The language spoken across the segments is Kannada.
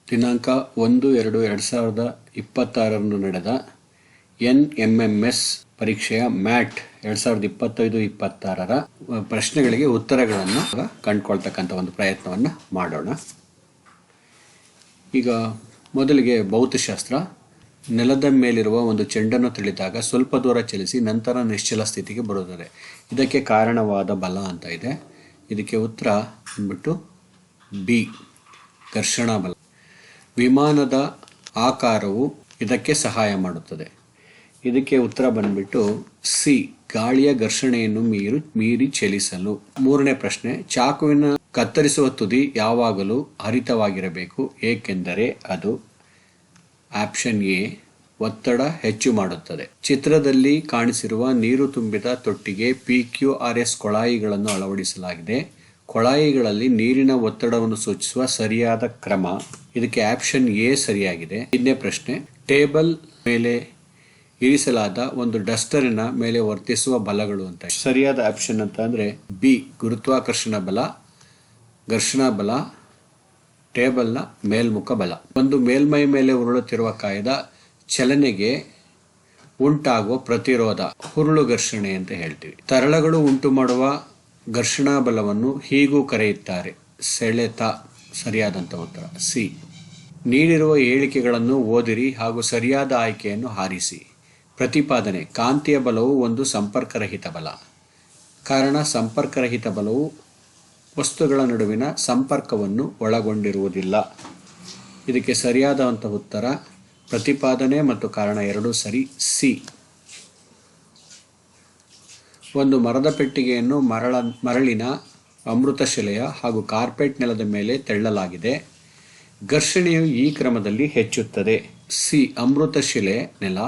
ದಿನಾಂಕ 1/2/2026 ನಡೆದ NMMS ಪರೀಕ್ಷೆಯ ಮ್ಯಾಟ್ 2025-26 ಪ್ರಶ್ನೆಗಳಿಗೆ ಉತ್ತರಗಳನ್ನು ಕಂಡುಕೊಳ್ತಕ್ಕಂಥ ಒಂದು ಪ್ರಯತ್ನವನ್ನು ಮಾಡೋಣ. ಈಗ ಮೊದಲಿಗೆ ಭೌತಶಾಸ್ತ್ರ. ನೆಲದ ಮೇಲಿರುವ ಒಂದು ಚೆಂಡನ್ನು ತಿಳಿದಾಗ ಸ್ವಲ್ಪ ದೂರ ಚಲಿಸಿ ನಂತರ ನಿಶ್ಚಲ ಸ್ಥಿತಿಗೆ ಬರುತ್ತದೆ. ಇದಕ್ಕೆ ಕಾರಣವಾದ ಬಲ ಅಂತ ಇದೆ. ಇದಕ್ಕೆ ಉತ್ತರ ಬಂದ್ಬಿಟ್ಟು ಬಿ, ಘರ್ಷಣಾ ಬಲ. ವಿಮಾನದ ಆಕಾರವು ಇದಕ್ಕೆ ಸಹಾಯ ಮಾಡುತ್ತದೆ. ಇದಕ್ಕೆ ಉತ್ತರ ಬಂದ್ಬಿಟ್ಟು ಸಿ, ಗಾಳಿಯ ಘರ್ಷಣೆಯನ್ನು ಮೀರಿ ಚಲಿಸಲು. ಮೂರನೇ ಪ್ರಶ್ನೆ, ಚಾಕುವಿನ ಕತ್ತರಿಸುವ ತುದಿ ಯಾವಾಗಲೂ ಹರಿತವಾಗಿರಬೇಕು, ಏಕೆಂದರೆ ಅದು ಆಪ್ಷನ್ ಎ, ಒತ್ತಡ ಹೆಚ್ಚು ಮಾಡುತ್ತದೆ. ಚಿತ್ರದಲ್ಲಿ ಕಾಣಿಸಿರುವ ನೀರು ತುಂಬಿದ ತೊಟ್ಟಿಗೆ PQRS ಕೊಳಾಯಿಗಳನ್ನು ಅಳವಡಿಸಲಾಗಿದೆ. ಕೊಳಾಯಿಗಳಲ್ಲಿ ನೀರಿನ ಒತ್ತಡವನ್ನು ಸೂಚಿಸುವ ಸರಿಯಾದ ಕ್ರಮ. ಇದಕ್ಕೆ ಆಪ್ಷನ್ ಎ ಸರಿಯಾಗಿದೆ. 5ನೇ ಪ್ರಶ್ನೆ, ಟೇಬಲ್ ಮೇಲೆ ಇರಿಸಲಾದ ಒಂದು ಡಸ್ಟರಿನ ಮೇಲೆ ವರ್ತಿಸುವ ಬಲಗಳು ಅಂತ. ಸರಿಯಾದ ಆಪ್ಷನ್ ಅಂತ ಅಂದ್ರೆ ಬಿ, ಗುರುತ್ವಾಕರ್ಷಣ ಬಲ, ಘರ್ಷಣಾ ಬಲ, ಟೇಬಲ್ನ ಮೇಲ್ಮುಖ ಬಲ. ಒಂದು ಮೇಲ್ಮೈ ಮೇಲೆ ಉರುಳುತ್ತಿರುವ ಕಾಯದ ಚಲನೆಗೆ ಉಂಟಾಗುವ ಪ್ರತಿರೋಧ ಹುರುಳು ಘರ್ಷಣೆ ಅಂತ ಹೇಳ್ತೀವಿ. ತರಳಗಳು ಉಂಟು ಮಾಡುವ ಘರ್ಷಣಾ ಬಲವನ್ನು ಹೀಗೂ ಕರೆಯುತ್ತಾರೆ, ಸೆಳೆತ. ಸರಿಯಾದಂಥ ಉತ್ತರ ಸಿ. ನೀಡಿರುವ ಹೇಳಿಕೆಗಳನ್ನು ಓದಿರಿ ಹಾಗೂ ಸರಿಯಾದ ಆಯ್ಕೆಯನ್ನು ಆರಿಸಿ. ಪ್ರತಿಪಾದನೆ, ಕಾಂತೀಯ ಬಲವು ಒಂದು ಸಂಪರ್ಕರಹಿತ ಬಲ. ಕಾರಣ, ಸಂಪರ್ಕರಹಿತ ಬಲವು ವಸ್ತುಗಳ ನಡುವಿನ ಸಂಪರ್ಕವನ್ನು ಒಳಗೊಂಡಿರುವುದಿಲ್ಲ. ಇದಕ್ಕೆ ಸರಿಯಾದಂಥ ಉತ್ತರ ಪ್ರತಿಪಾದನೆ ಮತ್ತು ಕಾರಣ ಎರಡೂ ಸರಿ, ಸಿ. ಒಂದು ಮರದ ಪೆಟ್ಟಿಗೆಯನ್ನು ಮರಳಿನ, ಅಮೃತಶಿಲೆಯ ಹಾಗೂ ಕಾರ್ಪೆಟ್ ನೆಲದ ಮೇಲೆ ತೆಳ್ಳಲಾಗಿದೆ. ಘರ್ಷಣೆಯು ಈ ಕ್ರಮದಲ್ಲಿ ಹೆಚ್ಚುತ್ತದೆ. ಸಿ, ಅಮೃತಶಿಲೆ ನೆಲ,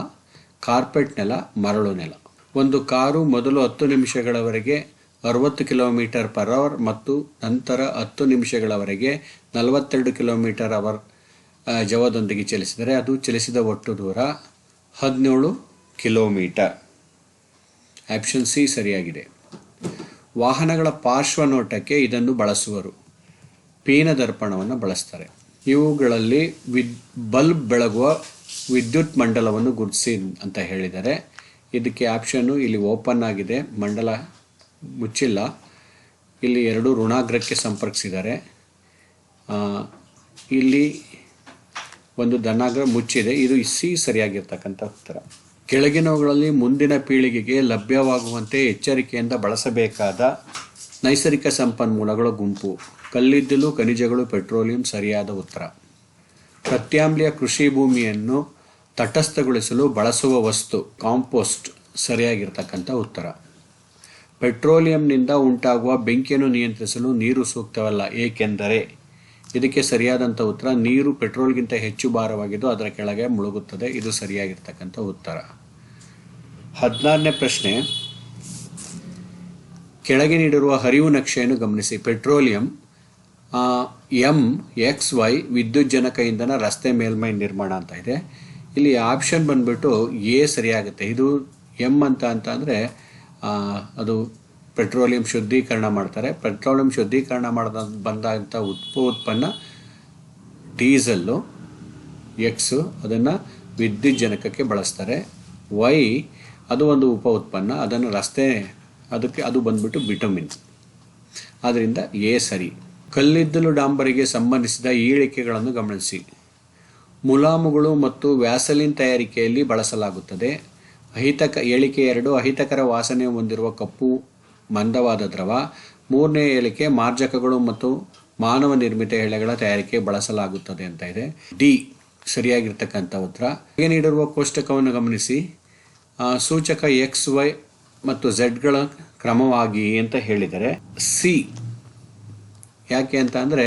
ಕಾರ್ಪೆಟ್ ನೆಲ, ಮರಳು ನೆಲ. ಒಂದು ಕಾರು ಮೊದಲು 10 ನಿಮಿಷಗಳವರೆಗೆ 60 km/h ಮತ್ತು ನಂತರ 10 ನಿಮಿಷಗಳವರೆಗೆ 42 km/h ಜವದೊಂದಿಗೆ ಚಲಿಸಿದರೆ ಅದು ಚಲಿಸಿದ ಒಟ್ಟು ದೂರ 17 ಕಿಲೋಮೀಟರ್. ಆಪ್ಷನ್ ಸಿ ಸರಿಯಾಗಿದೆ. ವಾಹನಗಳ ಪಾರ್ಶ್ವನೋಟಕ್ಕೆ ಇದನ್ನು ಬಳಸುವರು. ಪೀನದರ್ಪಣವನ್ನು ಬಳಸ್ತಾರೆ. ಇವುಗಳಲ್ಲಿ ಬಲ್ಬ್ ಬೆಳಗುವ ವಿದ್ಯುತ್ ಮಂಡಲವನ್ನು ಗುರುತಿಸಿ ಅಂತ ಹೇಳಿದ್ದಾರೆ. ಇದಕ್ಕೆ ಆಪ್ಷನ್ನು ಇಲ್ಲಿ ಓಪನ್ ಆಗಿದೆ, ಮಂಡಲ ಮುಚ್ಚಿಲ್ಲ. ಇಲ್ಲಿ 2 ಋಣಾಗ್ರಕ್ಕೆ ಸಂಪರ್ಕಿಸಿದ್ದಾರೆ. ಇಲ್ಲಿ ಒಂದು ಧನಾಗ್ರ ಮುಚ್ಚಿದೆ. ಇದು ಸಿ ಸರಿಯಾಗಿರ್ತಕ್ಕಂಥ ಉತ್ತರ. ಕೆಳಗಿನವುಗಳಲ್ಲಿ ಮುಂದಿನ ಪೀಳಿಗೆಗೆ ಲಭ್ಯವಾಗುವಂತೆ ಎಚ್ಚರಿಕೆಯಿಂದ ಬಳಸಬೇಕಾದ ನೈಸರ್ಗಿಕ ಸಂಪನ್ಮೂಲಗಳ ಗುಂಪು. ಕಲ್ಲಿದ್ದಲು, ಖನಿಜಗಳು, ಪೆಟ್ರೋಲಿಯಂ. ಸರಿಯಾದ ಉತ್ತರ. ಪ್ರತ್ಯಾಮ್ಲೀಯ ಕೃಷಿ ಭೂಮಿಯನ್ನು ತಟಸ್ಥಗೊಳಿಸಲು ಬಳಸುವ ವಸ್ತು ಕಾಂಪೋಸ್ಟ್. ಸರಿಯಾಗಿರ್ತಕ್ಕಂಥ ಉತ್ತರ. ಪೆಟ್ರೋಲಿಯಂನಿಂದ ಉಂಟಾಗುವ ಬೆಂಕಿಯನ್ನು ನಿಯಂತ್ರಿಸಲು ನೀರು ಸೂಕ್ತವಲ್ಲ, ಏಕೆಂದರೆ. ಇದಕ್ಕೆ ಸರಿಯಾದಂಥ ಉತ್ತರ ನೀರು ಪೆಟ್ರೋಲ್ಗಿಂತ ಹೆಚ್ಚು ಭಾರವಾಗಿದ್ದು ಅದರ ಕೆಳಗೆ ಮುಳುಗುತ್ತದೆ. ಇದು ಸರಿಯಾಗಿರ್ತಕ್ಕಂಥ ಉತ್ತರ. 16ನೇ ಪ್ರಶ್ನೆ, ಕೆಳಗೆ ನೀಡಿರುವ ಹರಿವು ನಕ್ಷೆಯನ್ನು ಗಮನಿಸಿ. ಪೆಟ್ರೋಲಿಯಂ MXY ವಿದ್ಯುಜ್ಜನಕ ಇಂಧನ, ರಸ್ತೆ ಮೇಲ್ಮೈ ನಿರ್ಮಾಣ ಅಂತ ಇದೆ. ಇಲ್ಲಿ ಆಪ್ಷನ್ ಬಂದ್ಬಿಟ್ಟು ಎ ಸರಿಯಾಗುತ್ತೆ. ಇದು ಎಮ್ ಅಂದರೆ ಅದು ಪೆಟ್ರೋಲಿಯಂ ಶುದ್ಧೀಕರಣ ಮಾಡ್ತಾರೆ. ಪೆಟ್ರೋಲಿಯಂ ಶುದ್ಧೀಕರಣ ಬಂದಂಥ ಉತ್ಪನ್ನ ಡೀಸಲ್ಲು. ಎಕ್ಸು ಅದನ್ನು ವಿದ್ಯುಜ್ಜನಕಕ್ಕೆ ಬಳಸ್ತಾರೆ. ವೈ ಅದು ಒಂದು ಉಪ ಉತ್ಪನ್ನ, ಅದನ್ನು ಅದು ಬಂದ್ಬಿಟ್ಟು ಬಿಟಮಿನ್. ಆದ್ದರಿಂದ ಎ ಸರಿ. ಕಲ್ಲಿದ್ದಲು ಡಾಂಬರಿಗೆ ಸಂಬಂಧಿಸಿದ ಹೇಳಿಕೆಗಳನ್ನು ಗಮನಿಸಿ. ಮುಲಾಮುಗಳು ಮತ್ತು ವ್ಯಾಸಲಿನ್ ತಯಾರಿಕೆಯಲ್ಲಿ ಬಳಸಲಾಗುತ್ತದೆ. ಹೇಳಿಕೆ 2, ಅಹಿತಕರ ವಾಸನೆ ಹೊಂದಿರುವ ಕಪ್ಪು ಮಂದವಾದ ದ್ರವ. 3ನೇ ಹೇಳಿಕೆ, ಮಾರ್ಜಕಗಳು ಮತ್ತು ಮಾನವ ನಿರ್ಮಿತ ಎಳೆಗಳ ತಯಾರಿಕೆ ಬಳಸಲಾಗುತ್ತದೆ ಅಂತ ಇದೆ. ಡಿ ಸರಿಯಾಗಿರ್ತಕ್ಕಂಥ ಉತ್ತರ. ಹಾಗೆ ನೀಡಿರುವ ಕೋಷ್ಟಕವನ್ನು ಗಮನಿಸಿ. ಸೂಚಕ XY ಮತ್ತು ಝೆಡ್ಗಳ ಕ್ರಮವಾಗಿ ಅಂತ ಹೇಳಿದರೆ ಸಿ. ಯಾಕೆ ಅಂತ ಅಂದರೆ,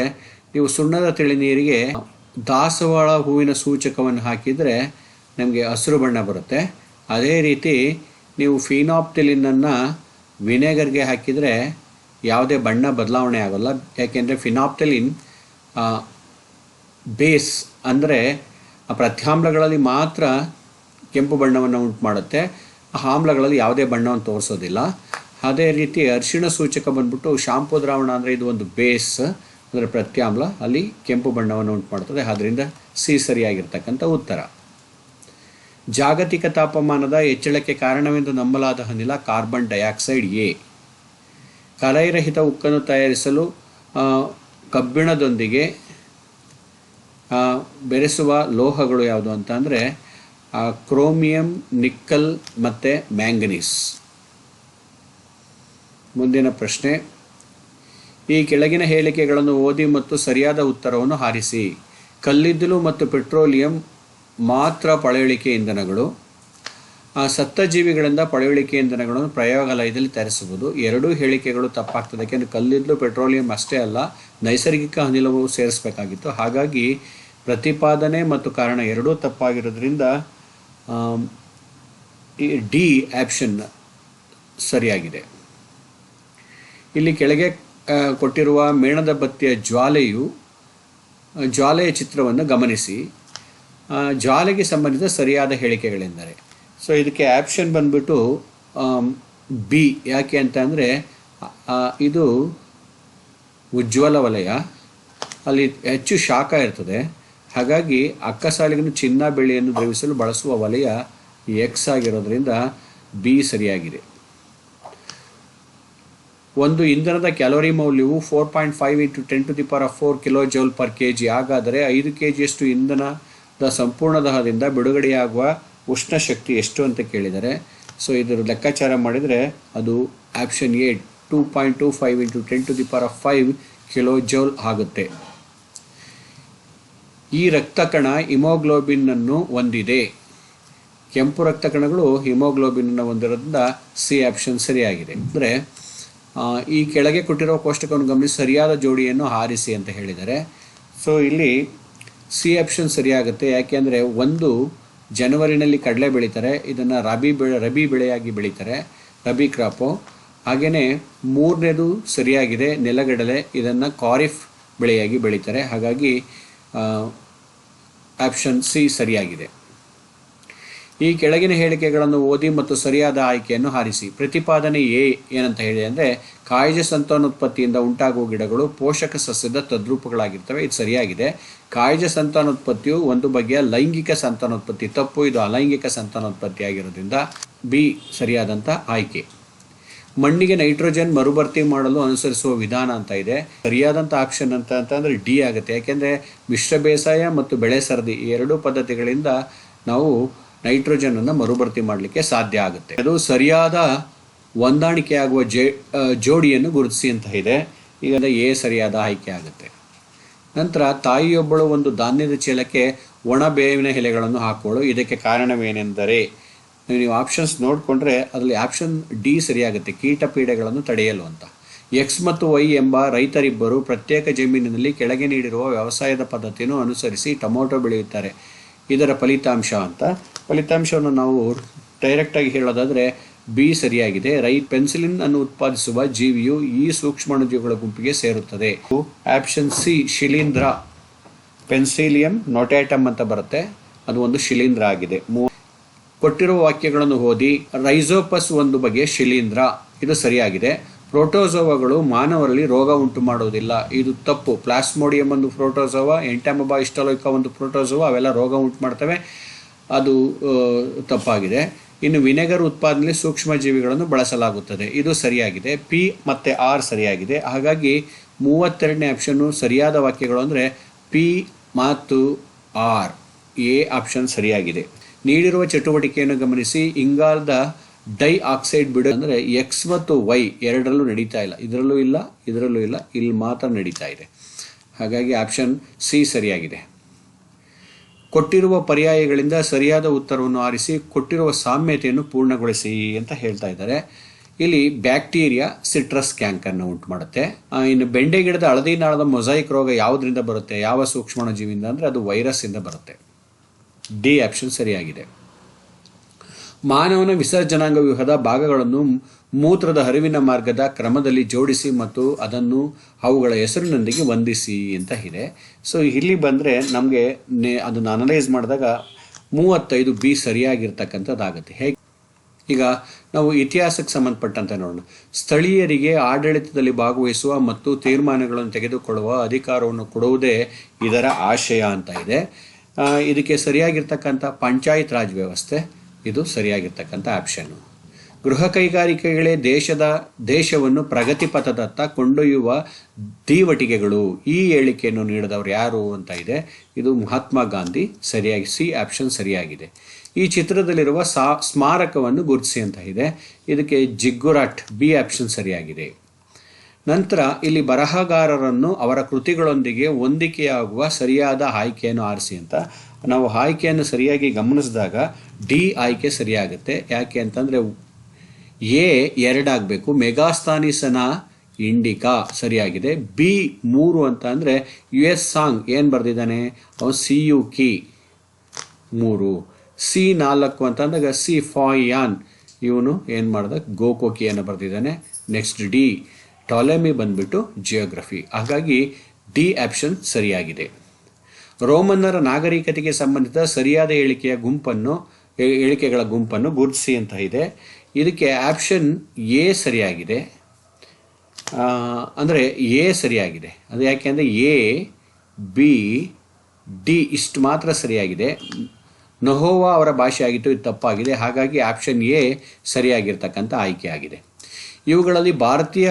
ನೀವು ಸುಣ್ಣದ ತಿಳಿ ನೀರಿಗೆ ದಾಸವಾಳ ಹೂವಿನ ಸೂಚಕವನ್ನು ಹಾಕಿದರೆ ನಮಗೆ ಹಸಿರು ಬಣ್ಣ ಬರುತ್ತೆ. ಅದೇ ರೀತಿ ನೀವು ಫಿನಾಪ್ತಿಲಿನನ್ನು ವಿನೆಗರ್ಗೆ ಹಾಕಿದರೆ ಯಾವುದೇ ಬಣ್ಣ ಬದಲಾವಣೆ ಆಗೋಲ್ಲ. ಯಾಕೆಂದರೆ ಫಿನಾಪ್ತಿಲಿನ್ ಬೇಸ್ ಅಂದರೆ ಪ್ರತ್ಯಾಮ್ಲಗಳಲ್ಲಿ ಮಾತ್ರ ಕೆಂಪು ಬಣ್ಣವನ್ನು ಉಂಟು ಮಾಡುತ್ತೆ. ಆಮ್ಲಗಳಲ್ಲಿ ಯಾವುದೇ ಬಣ್ಣವನ್ನು ತೋರಿಸೋದಿಲ್ಲ. ಅದೇ ರೀತಿ ಅರಿಶಿಣ ಸೂಚಕ ಬಂದ್ಬಿಟ್ಟು ಶಾಂಪು ದ್ರಾವಣ ಅಂದರೆ ಇದು ಒಂದು ಬೇಸ್, ಅಂದರೆ ಪ್ರತ್ಯಾಮ್ಲ ಅಲ್ಲಿ ಕೆಂಪು ಬಣ್ಣವನ್ನು ಉಂಟು ಮಾಡ್ತದೆ. ಆದ್ದರಿಂದ ಸಿ ಸರಿಯಾಗಿರ್ತಕ್ಕಂಥ ಉತ್ತರ. ಜಾಗತಿಕ ತಾಪಮಾನದ ಹೆಚ್ಚಳಕ್ಕೆ ಕಾರಣವೆಂದು ನಂಬಲಾದ ಅನಿಲ ಕಾರ್ಬನ್ ಡೈಆಕ್ಸೈಡ್ ಎ. ಕಲಯಿರಹಿತ ಉಕ್ಕನ್ನು ತಯಾರಿಸಲು ಕಬ್ಬಿಣದೊಂದಿಗೆ ಬೆರೆಸುವ ಲೋಹಗಳು ಯಾವುದು ಅಂತ ಅಂದರೆ ಕ್ರೋಮಿಯಂ, ನಿಕ್ಕಲ್ ಮತ್ತು ಮ್ಯಾಂಗನೀಸ್. ಮುಂದಿನ ಪ್ರಶ್ನೆ, ಈ ಕೆಳಗಿನ ಹೇಳಿಕೆಗಳನ್ನು ಓದಿ ಮತ್ತು ಸರಿಯಾದ ಉತ್ತರವನ್ನು ಆರಿಸಿ. ಕಲ್ಲಿದ್ದಲು ಮತ್ತು ಪೆಟ್ರೋಲಿಯಂ ಮಾತ್ರ ಪಳೆಯುಳಿಕೆ ಇಂಧನಗಳು. ಸತ್ತ ಜೀವಿಗಳಿಂದ ಪಳೆಯುಳಿಕೆ ಇಂಧನಗಳನ್ನು ಪ್ರಯೋಗಾಲಯದಲ್ಲಿ ತಯಾರಿಸುವುದು. ಎರಡೂ ಹೇಳಿಕೆಗಳು ತಪ್ಪಾಗ್ತದೆ. ಯಾಕೆಂದರೆ ಕಲ್ಲಿದ್ದಲು ಪೆಟ್ರೋಲಿಯಂ ಅಷ್ಟೇ ಅಲ್ಲ, ನೈಸರ್ಗಿಕ ಅನಿಲವು ಸೇರಿಸಬೇಕಾಗಿತ್ತು. ಹಾಗಾಗಿ ಪ್ರತಿಪಾದನೆ ಮತ್ತು ಕಾರಣ ಎರಡೂ ತಪ್ಪಾಗಿರೋದ್ರಿಂದ ಈ ಡಿ ಆಪ್ಷನ್ ಸರಿಯಾಗಿದೆ. ಇಲ್ಲಿ ಕೆಳಗೆ ಕೊಟ್ಟಿರುವ ಮೇಣದ ಬತ್ತಿಯ ಜ್ವಾಲೆಯ ಚಿತ್ರವನ್ನು ಗಮನಿಸಿ. ಜ್ವಾಲೆಗೆ ಸಂಬಂಧಿಸಿದ ಸರಿಯಾದ ಹೇಳಿಕೆಗಳೆಂದರೆ, ಸೊ ಇದಕ್ಕೆ ಆಪ್ಷನ್ ಬಂದ್ಬಿಟ್ಟು ಬಿ. ಯಾಕೆ ಅಂತ ಅಂದರೆ ಇದು ಉಜ್ವಲ ವಲಯ, ಅಲ್ಲಿ ಹೆಚ್ಚು ಶಾಖ ಇರ್ತದೆ. ಹಾಗಾಗಿ ಅಕ್ಕಸಾಲಿಗನ್ನು ಚಿನ್ನ ಬೆಳ್ಳಿಯನ್ನು ದ್ರವಿಸಲು ಬಳಸುವ ವಲಯ ಎಕ್ಸ್ ಆಗಿರೋದ್ರಿಂದ ಬಿ ಸರಿಯಾಗಿದೆ. ಒಂದು ಇಂಧನದ ಕ್ಯಾಲೋರಿ ಮೌಲ್ಯವು 4.5 × 10⁴ kJ/kg. ಹಾಗಾದರೆ 5 kgಯಷ್ಟು ಇಂಧನದ ಸಂಪೂರ್ಣ ದಹನದಿಂದ ಬಿಡುಗಡೆಯಾಗುವ ಉಷ್ಣ ಶಕ್ತಿ ಎಷ್ಟು ಅಂತ ಕೇಳಿದರೆ, ಸೊ ಇದರ ಲೆಕ್ಕಾಚಾರ ಮಾಡಿದರೆ ಅದು ಆಪ್ಷನ್ ಎ 2.25 × 10⁵ kJ ಆಗುತ್ತೆ. ಈ ರಕ್ತ ಕಣ ಹಿಮೋಗ್ಲೋಬಿನನ್ನು ಹೊಂದಿದೆ. ಕೆಂಪು ರಕ್ತ ಕಣಗಳು ಹಿಮೋಗ್ಲೋಬಿನನ್ನು ಹೊಂದಿರೋದ್ರಿಂದ ಸಿ ಆಪ್ಷನ್ ಸರಿಯಾಗಿದೆ. ಅಂದರೆ ಈ ಕೆಳಗೆ ಕೊಟ್ಟಿರುವ ಕೋಷ್ಟಕವನ್ನು ಗಮನಿಸಿ ಸರಿಯಾದ ಜೋಡಿಯನ್ನು ಆರಿಸಿ ಅಂತ ಹೇಳಿದ್ದಾರೆ. ಸೊ ಇಲ್ಲಿ ಸಿ ಆಪ್ಷನ್ ಸರಿಯಾಗುತ್ತೆ. ಯಾಕೆಂದರೆ ಒಂದು ಜನವರಿನಲ್ಲಿ ಕಡಲೆ ಬೆಳೀತಾರೆ, ಇದನ್ನು ರಬಿ ಬೆಳೆಯಾಗಿ ಬೆಳೀತಾರೆ, ರಬಿ ಕ್ರಾಪು. ಹಾಗೆಯೇ ಮೂರನೇದು ಸರಿಯಾಗಿದೆ, ನೆಲಗಡಲೆ, ಇದನ್ನು ಖಾರಿಫ್ ಬೆಳೆಯಾಗಿ ಬೆಳೀತಾರೆ. ಹಾಗಾಗಿ ಆಪ್ಷನ್ ಸಿ ಸರಿಯಾಗಿದೆ. ಈ ಕೆಳಗಿನ ಹೇಳಿಕೆಗಳನ್ನು ಓದಿ ಮತ್ತು ಸರಿಯಾದ ಆಯ್ಕೆಯನ್ನು ಆರಿಸಿ. ಪ್ರತಿಪಾದನೆ ಎ ಏನಂತ ಹೇಳಿ ಅಂದರೆ, ಕಾಯಿಜ ಸಂತಾನೋತ್ಪತ್ತಿಯಿಂದ ಉಂಟಾಗುವ ಗಿಡಗಳು ಪೋಷಕ ಸಸ್ಯದ ತದ್ರೂಪಗಳಾಗಿರ್ತವೆ. ಇದು ಸರಿಯಾಗಿದೆ. ಕಾಯಿಜ ಸಂತಾನೋತ್ಪತ್ತಿಯು ಒಂದು ಬಗೆಯ ಲೈಂಗಿಕ ಸಂತಾನೋತ್ಪತ್ತಿ. ತಪ್ಪು, ಇದು ಅಲೈಂಗಿಕ ಸಂತಾನೋತ್ಪತ್ತಿ ಆಗಿರೋದ್ರಿಂದ ಬಿ ಸರಿಯಾದಂಥ ಆಯ್ಕೆ. ಮಣ್ಣಿಗೆ ನೈಟ್ರೋಜನ್ ಮರುಭರ್ತಿ ಮಾಡಲು ಅನುಸರಿಸುವ ವಿಧಾನ ಅಂತ ಇದೆ. ಸರಿಯಾದಂಥ ಆಪ್ಷನ್ ಅಂತಂದರೆ ಡಿ ಆಗುತ್ತೆ. ಯಾಕೆಂದರೆ ಮಿಶ್ರ ಬೇಸಾಯ ಮತ್ತು ಬೆಳೆ ಸರದಿ ಈ ಎರಡೂ ಪದ್ಧತಿಗಳಿಂದ ನಾವು ನೈಟ್ರೋಜನನ್ನು ಮರುಭರ್ತಿ ಮಾಡಲಿಕ್ಕೆ ಸಾಧ್ಯ ಆಗುತ್ತೆ. ಅದು ಸರಿಯಾದ ಹೊಂದಾಣಿಕೆಯಾಗುವ ಜೋಡಿಯನ್ನು ಗುರುತಿಸಿ ಅಂತ ಇದೆ. ಈಗ ಎ ಸರಿಯಾದ ಆಯ್ಕೆ ಆಗುತ್ತೆ. ನಂತರ ತಾಯಿಯೊಬ್ಬಳು ಒಂದು ಧಾನ್ಯದ ಚೀಲಕ್ಕೆ ಒಣ ಬೇವಿನ ಎಲೆಗಳನ್ನು ಹಾಕೋಳು. ಇದಕ್ಕೆ ಕಾರಣವೇನೆಂದರೆ, ನೀವು ಆಪ್ಷನ್ಸ್ ನೋಡಿಕೊಂಡ್ರೆ ಅದರಲ್ಲಿ ಆಪ್ಷನ್ ಡಿ ಸರಿಯಾಗುತ್ತೆ, ಕೀಟ ಪೀಡೆಗಳನ್ನು ತಡೆಯಲು ಅಂತ. ಎಕ್ಸ್ ಮತ್ತು ವೈ ಎಂಬ ರೈತರಿಬ್ಬರು ಪ್ರತ್ಯೇಕ ಜಮೀನಿನಲ್ಲಿ ಕೆಳಗೆ ನೀಡಿರುವ ವ್ಯವಸಾಯದ ಪದ್ಧತಿಯನ್ನು ಅನುಸರಿಸಿ ಟೊಮೊಟೊ ಬೆಳೆಯುತ್ತಾರೆ. ಇದರ ಫಲಿತಾಂಶವನ್ನು ನಾವು ಡೈರೆಕ್ಟಾಗಿ ಹೇಳೋದಾದರೆ ಬಿ ಸರಿಯಾಗಿದೆ. ಪೆನ್ಸಿಲಿನ್ ಅನ್ನು ಉತ್ಪಾದಿಸುವ ಜೀವಿಯು ಈ ಸೂಕ್ಷ್ಮಾಣುಜೀವಿಗಳ ಗುಂಪಿಗೆ ಸೇರುತ್ತದೆ. ಆಪ್ಷನ್ ಸಿ ಶಿಲೀಂಧ್ರ, ಪೆನ್ಸಿಲಿಯಂ ನೋಟ್ಯಾಟಮ್ ಅಂತ ಬರುತ್ತೆ, ಅದು ಒಂದು ಶಿಲೀಂಧ್ರ ಆಗಿದೆ. ಕೊಟ್ಟಿರುವ ವಾಕ್ಯಗಳನ್ನು ಓದಿ. ರೈಸೋಪಸ್ ಒಂದು ಬಗೆಯ ಶಿಲೀಂಧ್ರ, ಇದು ಸರಿಯಾಗಿದೆ. ಪ್ರೋಟೋಸೋವಾಗಳು ಮಾನವರಲ್ಲಿ ರೋಗ ಉಂಟು ಮಾಡುವುದಿಲ್ಲ, ಇದು ತಪ್ಪು. ಪ್ಲಾಸ್ಮೋಡಿಯಂ ಒಂದು ಪ್ರೋಟೋಸೋವಾ, ಎಂಟಾಮೊಬಾ ಹಿಸ್ಟೋಲೈಕಾ ಒಂದು ಪ್ರೋಟೋಸೋವಾ, ಅವೆಲ್ಲ ರೋಗ ಉಂಟು ಮಾಡ್ತವೆ, ಅದು ತಪ್ಪಾಗಿದೆ. ಇನ್ನು ವಿನೆಗರ್ ಉತ್ಪಾದನೆಯಲ್ಲಿ ಸೂಕ್ಷ್ಮ ಜೀವಿಗಳನ್ನು ಬಳಸಲಾಗುತ್ತದೆ, ಇದು ಸರಿಯಾಗಿದೆ. ಪಿ ಮತ್ತು ಆರ್ ಸರಿಯಾಗಿದೆ. ಹಾಗಾಗಿ 32ನೇ ಆಪ್ಷನ್ನು ಸರಿಯಾದ ವಾಕ್ಯಗಳು ಅಂದರೆ ಪಿ ಮತ್ತು ಆರ್. ಎ ಆಪ್ಷನ್ ಸರಿಯಾಗಿದೆ. ನೀಡಿರುವ ಚಟುವಟಿಕೆಯನ್ನು ಗಮನಿಸಿ. ಇಂಗಾಲದ ಡೈಆಕ್ಸೈಡ್ ಬಿಡು ಅಂದರೆ ಎಕ್ಸ್ ಮತ್ತು ವೈ ಎರಡರಲ್ಲೂ ನಡೀತಾ ಇಲ್ಲ, ಇದರಲ್ಲೂ ಇಲ್ಲ, ಇದರಲ್ಲೂ ಇಲ್ಲ, ಇಲ್ಲಿ ಮಾತ್ರ ನಡೀತಾ ಇದೆ. ಹಾಗಾಗಿ ಆಪ್ಷನ್ ಸಿ ಸರಿಯಾಗಿದೆ. ಕೊಟ್ಟಿರುವ ಪರ್ಯಾಯಗಳಿಂದ ಸರಿಯಾದ ಉತ್ತರವನ್ನು ಆರಿಸಿ ಕೊಟ್ಟಿರುವ ಸಾಮ್ಯತೆಯನ್ನು ಪೂರ್ಣಗೊಳಿಸಿ ಅಂತ ಹೇಳ್ತಾ ಇದ್ದಾರೆ. ಇಲ್ಲಿ ಬ್ಯಾಕ್ಟೀರಿಯಾ ಸಿಟ್ರಸ್ ಕ್ಯಾಂಕರ್ನ ಉಂಟು ಮಾಡುತ್ತೆ. ಇನ್ನು ಬೆಂಡೆ ಗಿಡದ ಹಳದಿ ನಾಳದ ಮೊಸೈಕ್ ರೋಗ ಯಾವುದರಿಂದ ಬರುತ್ತೆ, ಯಾವ ಸೂಕ್ಷ್ಮಾಣುಜೀವಿಯಿಂದ ಅಂದರೆ ಅದು ವೈರಸ್ ಇಂದ ಬರುತ್ತೆ. ಡಿ ಆಪ್ಷನ್ ಸರಿಯಾಗಿದೆ. ಮಾನವನ ವಿಸರ್ಜನಾಂಗ ವ್ಯೂಹದ ಭಾಗಗಳನ್ನು ಮೂತ್ರದ ಹರಿವಿನ ಮಾರ್ಗದ ಕ್ರಮದಲ್ಲಿ ಜೋಡಿಸಿ ಮತ್ತು ಅದನ್ನು ಅವುಗಳ ಹೆಸರಿನೊಂದಿಗೆ ಹೊಂದಿಸಿ ಅಂತ ಇದೆ. ಸೊ ಇಲ್ಲಿ ಬಂದರೆ ನಮಗೆ ಅದನ್ನು ಅನಲೈಸ್ ಮಾಡಿದಾಗ 35 ಬಿ ಸರಿಯಾಗಿರ್ತಕ್ಕಂಥದ್ದಾಗುತ್ತೆ. ಹೇಗೆ ಈಗ ನಾವು ಇತಿಹಾಸಕ್ಕೆ ಸಂಬಂಧಪಟ್ಟಂತೆ ನೋಡೋಣ. ಸ್ಥಳೀಯರಿಗೆ ಆಡಳಿತದಲ್ಲಿ ಭಾಗವಹಿಸುವ ಮತ್ತು ತೀರ್ಮಾನಗಳನ್ನು ತೆಗೆದುಕೊಳ್ಳುವ ಅಧಿಕಾರವನ್ನು ಕೊಡುವುದೇ ಇದರ ಆಶಯ ಅಂತ ಇದೆ. ಇದಕ್ಕೆ ಸರಿಯಾಗಿರ್ತಕ್ಕಂಥ ಪಂಚಾಯತ್ ರಾಜ್ ವ್ಯವಸ್ಥೆ, ಇದು ಸರಿಯಾಗಿರ್ತಕ್ಕಂಥ ಆಪ್ಷನ್ನು. ಗೃಹ ಕೈಗಾರಿಕೆಗಳೇ ದೇಶವನ್ನು ಪ್ರಗತಿ ಪಥದತ್ತ ಕೊಂಡೊಯ್ಯುವ ದೀವಟಿಗೆಗಳು. ಈ ಹೇಳಿಕೆಯನ್ನು ನೀಡಿದವರು ಯಾರು ಅಂತ ಇದೆ. ಇದು ಮಹಾತ್ಮ ಗಾಂಧಿ. ಸರಿಯಾಗಿ ಸಿ ಆಪ್ಷನ್ ಸರಿಯಾಗಿದೆ. ಈ ಚಿತ್ರದಲ್ಲಿರುವ ಸ್ಮಾರಕವನ್ನು ಗುರುತಿಸಿ ಅಂತ ಇದೆ. ಇದಕ್ಕೆ ಜಿಗ್ಗುರಾಟ್, ಬಿ ಆಪ್ಷನ್ ಸರಿಯಾಗಿದೆ. ನಂತರ ಇಲ್ಲಿ ಬರಹಗಾರರನ್ನು ಅವರ ಕೃತಿಗಳೊಂದಿಗೆ ಹೊಂದಿಕೆಯಾಗುವ ಸರಿಯಾದ ಆಯ್ಕೆಯನ್ನು ಆರಿಸಿ ಅಂತ. ನಾವು ಆಯ್ಕೆಯನ್ನು ಸರಿಯಾಗಿ ಗಮನಿಸಿದಾಗ ಡಿ ಆಯ್ಕೆ ಸರಿಯಾಗುತ್ತೆ. ಯಾಕೆ ಅಂತಂದರೆ ಎ 2 ಆಗಬೇಕು. ಮೆಗಾಸ್ತಾನಿಸನ ಇಂಡಿಕಾ ಸರಿಯಾಗಿದೆ. ಬಿ 3 ಅಂತ ಅಂದರೆ US ಸಾಂಗ್ ಏನು ಬರೆದಿದ್ದಾನೆ ಅವನು CUKI 3. ಸಿ 4 ಅಂತ ಅಂದಾಗ ಸಿ ಫಾಯಾನ್ ಇವನು ಏನು ಮಾಡ್ದ ಗೋಕೋಕಿಯನ್ನು ಬರೆದಿದ್ದಾನೆ. ನೆಕ್ಸ್ಟ್ ಡಿ ಟಾಲೆಮಿ ಬಂದ್ಬಿಟ್ಟು ಜಿಯೋಗ್ರಫಿ. ಹಾಗಾಗಿ ಡಿ ಆಪ್ಷನ್ ಸರಿಯಾಗಿದೆ. ರೋಮನ್ನರ ನಾಗರಿಕತೆಗೆ ಸಂಬಂಧಿತ ಸರಿಯಾದ ಹೇಳಿಕೆಗಳ ಗುಂಪನ್ನು ಗುರುತಿಸಿ ಅಂತ ಇದೆ. ಇದಕ್ಕೆ ಆಪ್ಷನ್ ಎ ಸರಿಯಾಗಿದೆ. ಅಂದರೆ ಎ ಸರಿಯಾಗಿದೆ. ಅದು ಯಾಕೆ ಅಂದರೆ ಎ, ಬಿ, ಡಿ ಇಷ್ಟು ಮಾತ್ರ ಸರಿಯಾಗಿದೆ. ನೊಹೋವಾ ಅವರ ಭಾಷೆ ಆಗಿತ್ತು, ಇದು ತಪ್ಪಾಗಿದೆ. ಹಾಗಾಗಿ ಆಪ್ಷನ್ ಎ ಸರಿಯಾಗಿರ್ತಕ್ಕಂಥ ಆಯ್ಕೆ ಆಗಿದೆ. ಇವುಗಳಲ್ಲಿ ಭಾರತೀಯ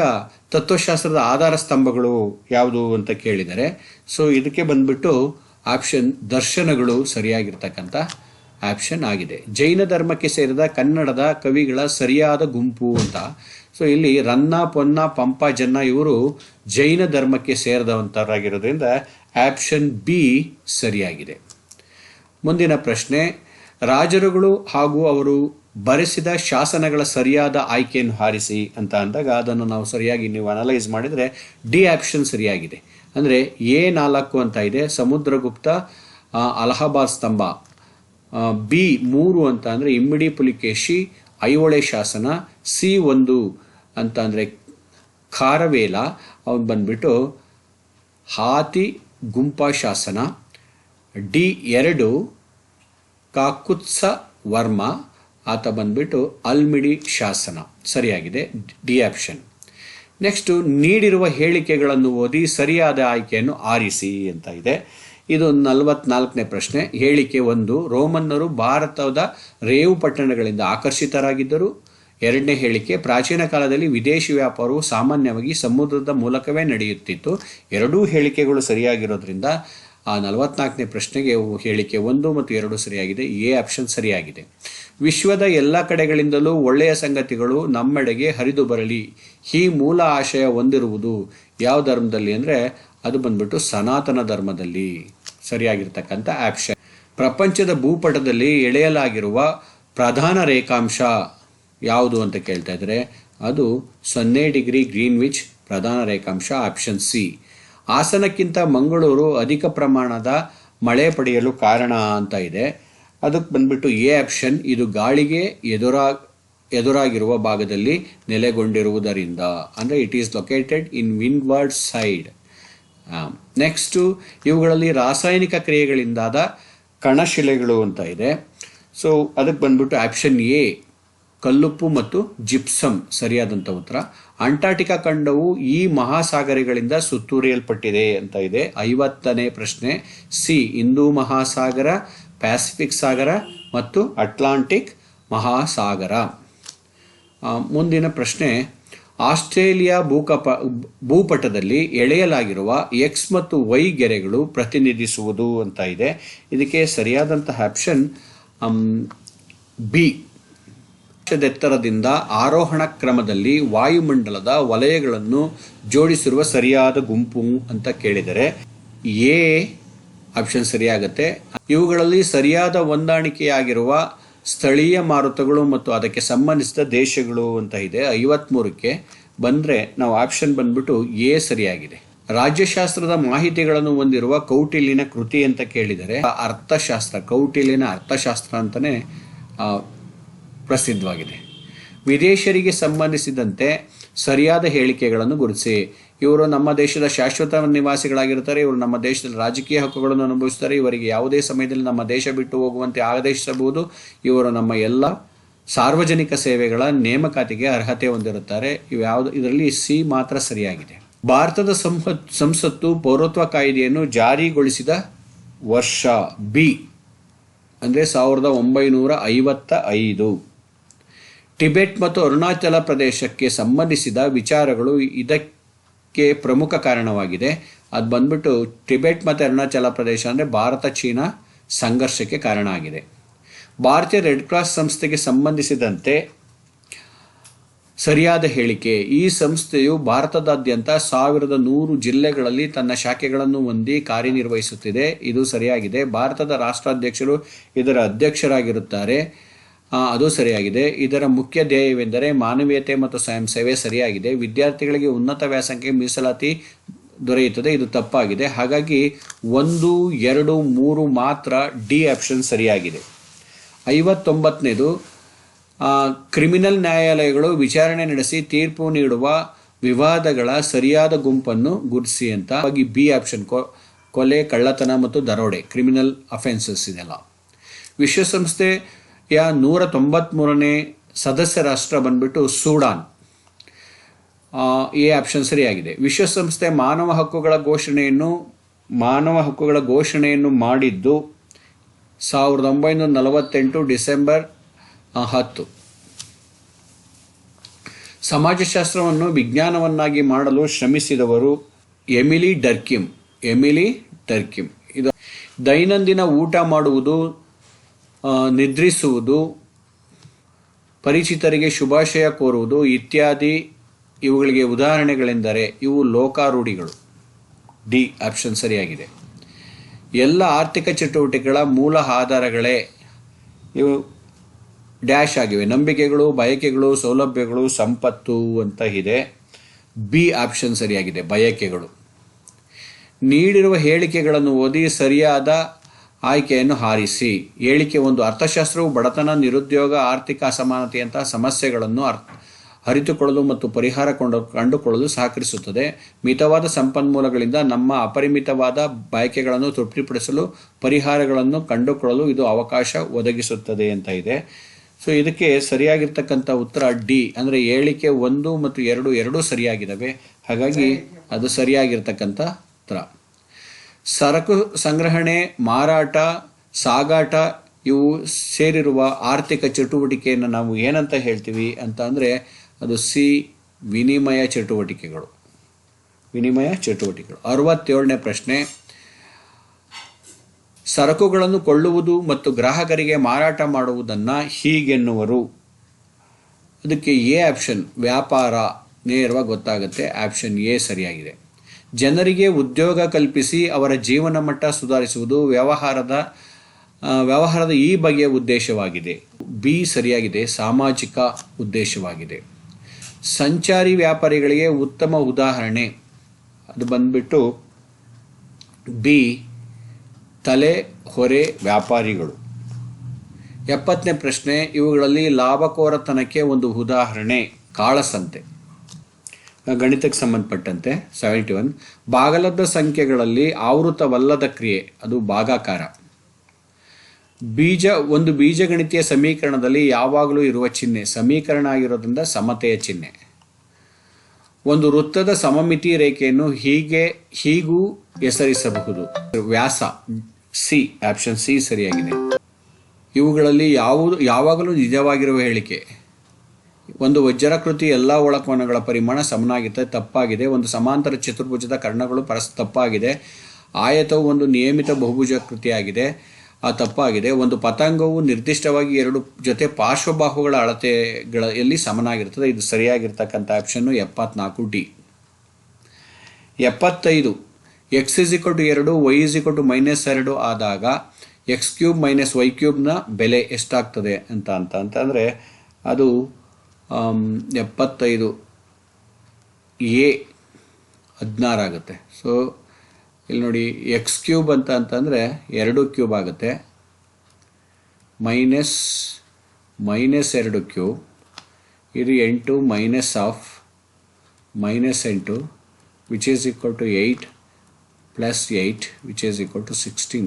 ತತ್ವಶಾಸ್ತ್ರದ ಆಧಾರ ಸ್ತಂಭಗಳು ಯಾವುದು ಅಂತ ಕೇಳಿದರೆ, ಸೊ ಇದಕ್ಕೆ ಬಂದ್ಬಿಟ್ಟು ಆಪ್ಷನ್ ದರ್ಶನಗಳು ಸರಿಯಾಗಿರ್ತಕ್ಕಂಥ ಆಪ್ಷನ್ ಆಗಿದೆ. ಜೈನ ಧರ್ಮಕ್ಕೆ ಸೇರಿದ ಕನ್ನಡದ ಕವಿಗಳ ಸರಿಯಾದ ಗುಂಪು ಅಂತ. ಸೊ ಇಲ್ಲಿ ರನ್ನ, ಪೊನ್ನ, ಪಂಪ, ಜನ್ನ ಇವರು ಜೈನ ಧರ್ಮಕ್ಕೆ ಸೇರಿದವಂತರಾಗಿರೋದ್ರಿಂದ ಆಪ್ಷನ್ ಬಿ ಸರಿಯಾಗಿದೆ. ಮುಂದಿನ ಪ್ರಶ್ನೆ, ರಾಜರುಗಳು ಹಾಗೂ ಅವರು ಬರೆಸಿದ ಶಾಸನಗಳ ಸರಿಯಾದ ಆಯ್ಕೆಯನ್ನು ಆರಿಸಿ ಅಂತ ಅಂದಾಗ ಅದನ್ನು ನಾವು ಸರಿಯಾಗಿ ನೀವು ಅನಲೈಸ್ ಮಾಡಿದರೆ ಡಿ ಆಪ್ಷನ್ ಸರಿಯಾಗಿದೆ. ಅಂದರೆ ಎ 4 ಅಂತ ಇದೆ ಸಮುದ್ರಗುಪ್ತ, ಅಲಹಾಬಾದ್ ಸ್ತಂಭ. ಬಿ 3 ಅಂತ ಅಂದರೆ ಇಮ್ಮಡಿ ಪುಲಿಕೇಶಿ, ಐಹೊಳೆ ಶಾಸನ. ಸಿ 1 ಅಂತ ಅಂದರೆ ಖಾರವೇಲ, ಅವನು ಬಂದ್ಬಿಟ್ಟು ಹಾತಿ ಗುಂಪಾ ಶಾಸನ. ಡಿ 2 ಕಾಕುತ್ಸ ವರ್ಮ, ಆತ ಬಂದ್ಬಿಟ್ಟು ಅಲ್ಮಿಡಿ ಶಾಸನ. ಸರಿಯಾಗಿದೆ ಡಿ ಆಪ್ಷನ್. ನೆಕ್ಸ್ಟು ನೀಡಿರುವ ಹೇಳಿಕೆಗಳನ್ನು ಓದಿ ಸರಿಯಾದ ಆಯ್ಕೆಯನ್ನು ಆರಿಸಿ ಅಂತ ಇದೆ. ಇದು 44ನೇ ಪ್ರಶ್ನೆ. ಹೇಳಿಕೆ 1, ರೋಮನ್ನರು ಭಾರತದ ರೇವು ಪಟ್ಟಣಗಳಿಂದ ಆಕರ್ಷಿತರಾಗಿದ್ದರು. 2ನೇ ಹೇಳಿಕೆ, ಪ್ರಾಚೀನ ಕಾಲದಲ್ಲಿ ವಿದೇಶಿ ವ್ಯಾಪಾರವು ಸಾಮಾನ್ಯವಾಗಿ ಸಮುದ್ರದ ಮೂಲಕವೇ ನಡೆಯುತ್ತಿತ್ತು. ಎರಡೂ ಹೇಳಿಕೆಗಳು ಸರಿಯಾಗಿರೋದ್ರಿಂದ ಆ 44ನೇ ಪ್ರಶ್ನೆಗೆ ಹೇಳಿಕೆ 1 ಮತ್ತು 2 ಸರಿಯಾಗಿದೆ. ಎ ಆಪ್ಷನ್ ಸರಿಯಾಗಿದೆ. ವಿಶ್ವದ ಎಲ್ಲ ಕಡೆಗಳಿಂದಲೂ ಒಳ್ಳೆಯ ಸಂಗತಿಗಳು ನಮ್ಮೆಡೆಗೆ ಹರಿದು ಬರಲಿ, ಈ ಮೂಲ ಆಶಯ ಹೊಂದಿರುವುದು ಯಾವ ಧರ್ಮದಲ್ಲಿ ಅಂದರೆ ಅದು ಬಂದ್ಬಿಟ್ಟು ಸನಾತನ ಧರ್ಮದಲ್ಲಿ. ಸರಿಯಾಗಿರ್ತಕ್ಕಂಥ ಆಪ್ಷನ್. ಪ್ರಪಂಚದ ಭೂಪಟದಲ್ಲಿ ಎಳೆಯಲಾಗಿರುವ ಪ್ರಧಾನ ರೇಖಾಂಶ ಯಾವುದು ಅಂತ ಕೇಳ್ತಾ ಇದ್ದಾರೆ. ಅದು 0 ಡಿಗ್ರಿ ಗ್ರೀನ್ವಿಚ್ ಪ್ರಧಾನ ರೇಖಾಂಶ. Option C. ಹಾಸನಕ್ಕಿಂತ ಮಂಗಳೂರು ಅಧಿಕ ಪ್ರಮಾಣದ ಮಳೆ ಪಡೆಯಲು ಕಾರಣ ಅಂತ ಇದೆ. ಅದಕ್ಕೆ ಬಂದ್ಬಿಟ್ಟು ಎ ಆಪ್ಷನ್. ಇದು ಗಾಳಿಗೆ ಎದುರಾಗಿರುವ ಭಾಗದಲ್ಲಿ ನೆಲೆಗೊಂಡಿರುವುದರಿಂದ, ಅಂದರೆ it is located in windward side. Next ಇವುಗಳಲ್ಲಿ ರಾಸಾಯನಿಕ ಕ್ರಿಯೆಗಳಿಂದಾದ ಕಣಶಿಲೆಗಳು ಅಂತ ಇದೆ. ಸೊ ಅದಕ್ಕೆ ಬಂದ್ಬಿಟ್ಟು ಆಪ್ಷನ್ ಎ ಕಲ್ಲುಪ್ಪು ಮತ್ತು ಜಿಪ್ಸಮ್ ಸರಿಯಾದಂಥ ಉತ್ತರ. ಅಂಟಾರ್ಟಿಕಾ ಖಂಡವು ಈ ಮಹಾಸಾಗರಗಳಿಂದ ಸುತ್ತುವರಿಯಲ್ಪಟ್ಟಿದೆ ಅಂತ ಇದೆ. 50ನೇ ಪ್ರಶ್ನೆ. ಸಿ ಹಿಂದೂ ಮಹಾಸಾಗರ, ಪ್ಯಾಸಿಫಿಕ್ ಸಾಗರ ಮತ್ತು ಅಟ್ಲಾಂಟಿಕ್ ಮಹಾಸಾಗರ. ಮುಂದಿನ ಪ್ರಶ್ನೆ, ಆಸ್ಟ್ರೇಲಿಯಾ ಭೂಪಟದಲ್ಲಿ ಎಳೆಯಲಾಗಿರುವ ಎಕ್ಸ್ ಮತ್ತು ವೈ ಗೆರೆಗಳು ಪ್ರತಿನಿಧಿಸುವುದು ಅಂತ ಇದೆ. ಇದಕ್ಕೆ ಸರಿಯಾದಂತಹ ಆಪ್ಷನ್ ಬಿ. ಎತ್ತರದಿಂದ ಆರೋಹಣ ಕ್ರಮದಲ್ಲಿ ವಾಯುಮಂಡಲದ ವಲಯಗಳನ್ನು ಜೋಡಿಸಿರುವ ಸರಿಯಾದ ಗುಂಪು ಅಂತ ಕೇಳಿದರೆ ಎ ಆಪ್ಷನ್ ಸರಿಯಾಗುತ್ತೆ. ಇವುಗಳಲ್ಲಿ ಸರಿಯಾದ ಹೊಂದಾಣಿಕೆಯಾಗಿರುವ ಸ್ಥಳೀಯ ಮಾರುತಗಳು ಮತ್ತು ಅದಕ್ಕೆ ಸಂಬಂಧಿಸಿದ ದೇಶಗಳು ಅಂತ ಇದೆ. 53ಕ್ಕೆ ಬಂದರೆ ನಾವು ಆಪ್ಷನ್ ಬಂದ್ಬಿಟ್ಟು ಎ ಸರಿಯಾಗಿದೆ. ರಾಜ್ಯಶಾಸ್ತ್ರದ ಮಾಹಿತಿಗಳನ್ನು ಹೊಂದಿರುವ ಕೌಟಿಲ್ಯನ ಕೃತಿ ಅಂತ ಕೇಳಿದರೆ ಅರ್ಥಶಾಸ್ತ್ರ, ಕೌಟಿಲ್ಯನ ಅರ್ಥಶಾಸ್ತ್ರ ಅಂತಲೇ ಪ್ರಸಿದ್ಧವಾಗಿದೆ. ವಿದೇಶರಿಗೆ ಸಂಬಂಧಿಸಿದಂತೆ ಸರಿಯಾದ ಹೇಳಿಕೆಗಳನ್ನು ಗುರುತಿಸಿ. ಇವರು ನಮ್ಮ ದೇಶದ ಶಾಶ್ವತ ನಿವಾಸಿಗಳಾಗಿರ್ತಾರೆ. ಇವರು ನಮ್ಮ ದೇಶದಲ್ಲಿ ರಾಜಕೀಯ ಹಕ್ಕುಗಳನ್ನು ಅನುಭವಿಸ್ತಾರೆ. ಇವರಿಗೆ ಯಾವುದೇ ಸಮಯದಲ್ಲಿ ನಮ್ಮ ದೇಶ ಬಿಟ್ಟು ಹೋಗುವಂತೆ ಆದೇಶಿಸಬಹುದು. ಇವರು ನಮ್ಮ ಎಲ್ಲ ಸಾರ್ವಜನಿಕ ಸೇವೆಗಳ ನೇಮಕಾತಿಗೆ ಅರ್ಹತೆ ಹೊಂದಿರುತ್ತಾರೆ. ಇದರಲ್ಲಿ ಸಿ ಮಾತ್ರ ಸರಿಯಾಗಿದೆ. ಭಾರತದ ಸಂಸತ್ತು ಪೌರತ್ವ ಕಾಯ್ದೆಯನ್ನು ಜಾರಿಗೊಳಿಸಿದ ವರ್ಷ ಬಿ ಅಂದರೆ 1955. ಟಿಬೆಟ್ ಮತ್ತು ಅರುಣಾಚಲ ಪ್ರದೇಶಕ್ಕೆ ಸಂಬಂಧಿಸಿದ ವಿಚಾರಗಳು ಇದಕ್ಕೆ ಪ್ರಮುಖ ಕಾರಣವಾಗಿದೆ. ಅದು ಬಂದ್ಬಿಟ್ಟು ಟಿಬೆಟ್ ಮತ್ತು ಅರುಣಾಚಲ ಪ್ರದೇಶ ಅಂದರೆ ಭಾರತ ಚೀನಾ ಸಂಘರ್ಷಕ್ಕೆ ಕಾರಣ ಆಗಿದೆ. ಭಾರತೀಯ ರೆಡ್ ಕ್ರಾಸ್ ಸಂಸ್ಥೆಗೆ ಸಂಬಂಧಿಸಿದಂತೆ ಸರಿಯಾದ ಹೇಳಿಕೆ. ಈ ಸಂಸ್ಥೆಯು ಭಾರತದಾದ್ಯಂತ 1100 ಜಿಲ್ಲೆಗಳಲ್ಲಿ ತನ್ನ ಶಾಖೆಗಳನ್ನು ಹೊಂದಿ ಕಾರ್ಯನಿರ್ವಹಿಸುತ್ತಿದೆ. ಇದು ಸರಿಯಾಗಿದೆ. ಭಾರತದ ರಾಷ್ಟ್ರಾಧ್ಯಕ್ಷರು ಇದರ ಅಧ್ಯಕ್ಷರಾಗಿರುತ್ತಾರೆ. ಅದು ಸರಿಯಾಗಿದೆ. ಇದರ ಮುಖ್ಯ ಧ್ಯೇಯವೆಂದರೆ ಮಾನವೀಯತೆ ಮತ್ತು ಸ್ವಯಂ ಸೇವೆ. ಸರಿಯಾಗಿದೆ. ವಿದ್ಯಾರ್ಥಿಗಳಿಗೆ ಉನ್ನತ ವ್ಯಾಸಂಗಕ್ಕೆ ಮೀಸಲಾತಿ ದೊರೆಯುತ್ತದೆ. ಇದು ತಪ್ಪಾಗಿದೆ. ಹಾಗಾಗಿ 1, 2, 3 ಮಾತ್ರ ಡಿ ಆಪ್ಷನ್ ಸರಿಯಾಗಿದೆ. 59ನೇದು ಕ್ರಿಮಿನಲ್ ನ್ಯಾಯಾಲಯಗಳು ವಿಚಾರಣೆ ನಡೆಸಿ ತೀರ್ಪು ನೀಡುವ ವಿವಾದಗಳ ಸರಿಯಾದ ಗುಂಪನ್ನು ಗುರುತಿಸಿ ಅಂತ. ಹಾಗಾಗಿ ಬಿ ಆಪ್ಷನ್ ಕೊಲೆ, ಕಳ್ಳತನ ಮತ್ತು ದರೋಡೆ ಕ್ರಿಮಿನಲ್ ಅಫೆನ್ಸಸ್ ಇದೆಲ್ಲ. ವಿಶ್ವಸಂಸ್ಥೆಯ 193ನೇ ಸದಸ್ಯ ರಾಷ್ಟ್ರ ಬಂದ್ಬಿಟ್ಟು ಸೂಡಾನ್. ಎ ಆಪ್ಷನ್ ಸರಿಯಾಗಿದೆ. ವಿಶ್ವಸಂಸ್ಥೆ ಮಾನವ ಹಕ್ಕುಗಳ ಘೋಷಣೆಯನ್ನು ಮಾಡಿದ್ದು 1948 ಡಿಸೆಂಬರ್ 10. ಸಮಾಜಶಾಸ್ತ್ರವನ್ನು ವಿಜ್ಞಾನವನ್ನಾಗಿ ಮಾಡಲು ಶ್ರಮಿಸಿದವರು ಎಮಿಲಿ ಡರ್ಕಿಮ್. ಇದು ದೈನಂದಿನ ಊಟ ಮಾಡುವುದು, ನಿದ್ರಿಸುವುದು, ಪರಿಚಿತರಿಗೆ ಶುಭಾಶಯ ಕೋರುವುದು ಇತ್ಯಾದಿ ಇವುಗಳಿಗೆ ಉದಾಹರಣೆಗಳೆಂದರೆ ಇವು ಲೋಕಾರೂಢಿಗಳು. ಡಿ ಆಪ್ಷನ್ ಸರಿಯಾಗಿದೆ. ಎಲ್ಲ ಆರ್ಥಿಕ ಚಟುವಟಿಕೆಗಳ ಮೂಲ ಆಧಾರಗಳೇ ಇವು ಡ್ಯಾಶ್ ಆಗಿವೆ. ನಂಬಿಕೆಗಳು, ಬಯಕೆಗಳು, ಸೌಲಭ್ಯಗಳು, ಸಂಪತ್ತು ಅಂತ ಇದೆ. ಬಿ ಆಪ್ಷನ್ ಸರಿಯಾಗಿದೆ. ಬಯಕೆಗಳು. ನೀಡಿರುವ ಹೇಳಿಕೆಗಳನ್ನು ಓದಿ ಸರಿಯಾದ ಆಯ್ಕೆಯನ್ನು ಆರಿಸಿ. ಹೇಳಿಕೆ 1. ಅರ್ಥಶಾಸ್ತ್ರವು ಬಡತನ, ನಿರುದ್ಯೋಗ, ಆರ್ಥಿಕ ಅಸಮಾನತೆಯಂತಹ ಸಮಸ್ಯೆಗಳನ್ನು ಅರಿತುಕೊಳ್ಳಲು ಮತ್ತು ಪರಿಹಾರ ಕಂಡುಕೊಳ್ಳಲು ಸಹಕರಿಸುತ್ತದೆ. ಮಿತವಾದ ಸಂಪನ್ಮೂಲಗಳಿಂದ ನಮ್ಮ ಅಪರಿಮಿತವಾದ ಬಯಕೆಗಳನ್ನು ತೃಪ್ತಿಪಡಿಸಲು ಪರಿಹಾರಗಳನ್ನು ಕಂಡುಕೊಳ್ಳಲು ಇದು ಅವಕಾಶ ಒದಗಿಸುತ್ತದೆ ಅಂತ ಇದೆ. ಸೊ ಇದಕ್ಕೆ ಸರಿಯಾಗಿರ್ತಕ್ಕಂಥ ಉತ್ತರ ಡಿ ಅಂದರೆ ಹೇಳಿಕೆ 1 ಮತ್ತು 2 ಎರಡೂ ಸರಿಯಾಗಿದ್ದಾವೆ. ಹಾಗಾಗಿ ಅದು ಸರಿಯಾಗಿರ್ತಕ್ಕಂಥ ಉತ್ತರ. ಸರಕು ಸಂಗ್ರಹಣೆ, ಮಾರಾಟ, ಸಾಗಾಟ ಇವು ಸೇರಿರುವ ಆರ್ಥಿಕ ಚಟುವಟಿಕೆಯನ್ನು ನಾವು ಏನಂತ ಹೇಳ್ತೀವಿ ಅಂತ ಅಂದರೆ ಅದು ಸಿ ವಿನಿಮಯ ಚಟುವಟಿಕೆಗಳು. 67ನೇ ಪ್ರಶ್ನೆ. ಸರಕುಗಳನ್ನು ಕೊಳ್ಳುವುದು ಮತ್ತು ಗ್ರಾಹಕರಿಗೆ ಮಾರಾಟ ಮಾಡುವುದನ್ನು ಹೀಗೆನ್ನುವರು. ಅದಕ್ಕೆ ಎ ಆಪ್ಷನ್ ವ್ಯಾಪಾರ ನೇರವಾಗಿ ಗೊತ್ತಾಗುತ್ತೆ. ಆಪ್ಷನ್ ಎ ಸರಿಯಾಗಿದೆ. ಜನರಿಗೆ ಉದ್ಯೋಗ ಕಲ್ಪಿಸಿ ಅವರ ಜೀವನ ಮಟ್ಟ ಸುಧಾರಿಸುವುದು ವ್ಯವಹಾರದ ಈ ಬಗೆಯ ಉದ್ದೇಶವಾಗಿದೆ. ಬಿ ಸರಿಯಾಗಿದೆ. ಸಾಮಾಜಿಕ ಉದ್ದೇಶವಾಗಿದೆ. ಸಂಚಾರಿ ವ್ಯಾಪಾರಿಗಳಿಗೆ ಉತ್ತಮ ಉದಾಹರಣೆ ಅದು ಬಂದ್ಬಿಟ್ಟು ಬಿ ತಲೆ ಹೊರೆ ವ್ಯಾಪಾರಿಗಳು. 70ನೇ ಪ್ರಶ್ನೆ. ಇವುಗಳಲ್ಲಿ ಲಾಭಕೋರತನಕ್ಕೆ ಒಂದು ಉದಾಹರಣೆ ಕಾಳಸಂತೆ. ಗಣಿತಕ್ಕೆ ಸಂಬಂಧಪಟ್ಟಂತೆ 71. ಭಾಗಲಬ್ಧ ಸಂಖ್ಯೆಗಳಲ್ಲಿ ಆವೃತವಲ್ಲದ ಕ್ರಿಯೆ ಅದು ಭಾಗಾಕಾರ. ಒಂದು ಬೀಜಗಣಿತೀಯ ಸಮೀಕರಣದಲ್ಲಿ ಯಾವಾಗಲೂ ಇರುವ ಚಿಹ್ನೆ ಸಮೀಕರಣ ಆಗಿರೋದ್ರಿಂದ ಸಮತೆಯ ಚಿಹ್ನೆ. ಒಂದು ವೃತ್ತದ ಸಮಮಿತಿ ರೇಖೆಯನ್ನು ಹೀಗೂ ಹೆಸರಿಸಬಹುದು. ವ್ಯಾಸ. ಸಿ ಆಪ್ಷನ್ ಸಿ ಸರಿಯಾಗಿದೆ. ಇವುಗಳಲ್ಲಿ ಯಾವಾಗಲೂ ನಿಜವಾಗಿರುವ ಹೇಳಿಕೆ. ಒಂದು ವಜ್ರಾಕೃತಿ ಎಲ್ಲ ಒಳಕೋನಗಳ ಪರಿಮಾಣ ಸಮನಾಗಿರ್ತದೆ. ತಪ್ಪಾಗಿದೆ. ಒಂದು ಸಮಾಂತರ ಚತುರ್ಭುಜದ ಕರ್ಣಗಳು ತಪ್ಪಾಗಿದೆ. ಆಯತವು ಒಂದು ನಿಯಮಿತ ಬಹುಭುಜಾಕೃತಿಯಾಗಿದೆ. ತಪ್ಪಾಗಿದೆ. ಒಂದು ಪತಂಗವು ನಿರ್ದಿಷ್ಟವಾಗಿ 2 ಜೊತೆ ಪಾರ್ಶ್ವಬಾಹುಗಳ ಅಳತೆಗಳಲ್ಲಿ ಸಮನಾಗಿರ್ತದೆ. ಇದು ಸರಿಯಾಗಿರ್ತಕ್ಕಂಥ ಆಪ್ಷನ್ನು 74 ಡಿ. 75. x = 2 y = -2 ಆದಾಗ x³ - y³ ಬೆಲೆ ಎಷ್ಟಾಗ್ತದೆ ಅಂತಂದರೆ ಅದು 75 ಎ 16 ಆಗುತ್ತೆ. ಸೊ ಇಲ್ಲಿ ನೋಡಿ x³ ಅಂತಂದರೆ 2 ಕ್ಯೂಬ್ ಆಗುತ್ತೆ. -2³ ಇದು 8 minus of -8 which is equal to 8 + 8 which is equal to 16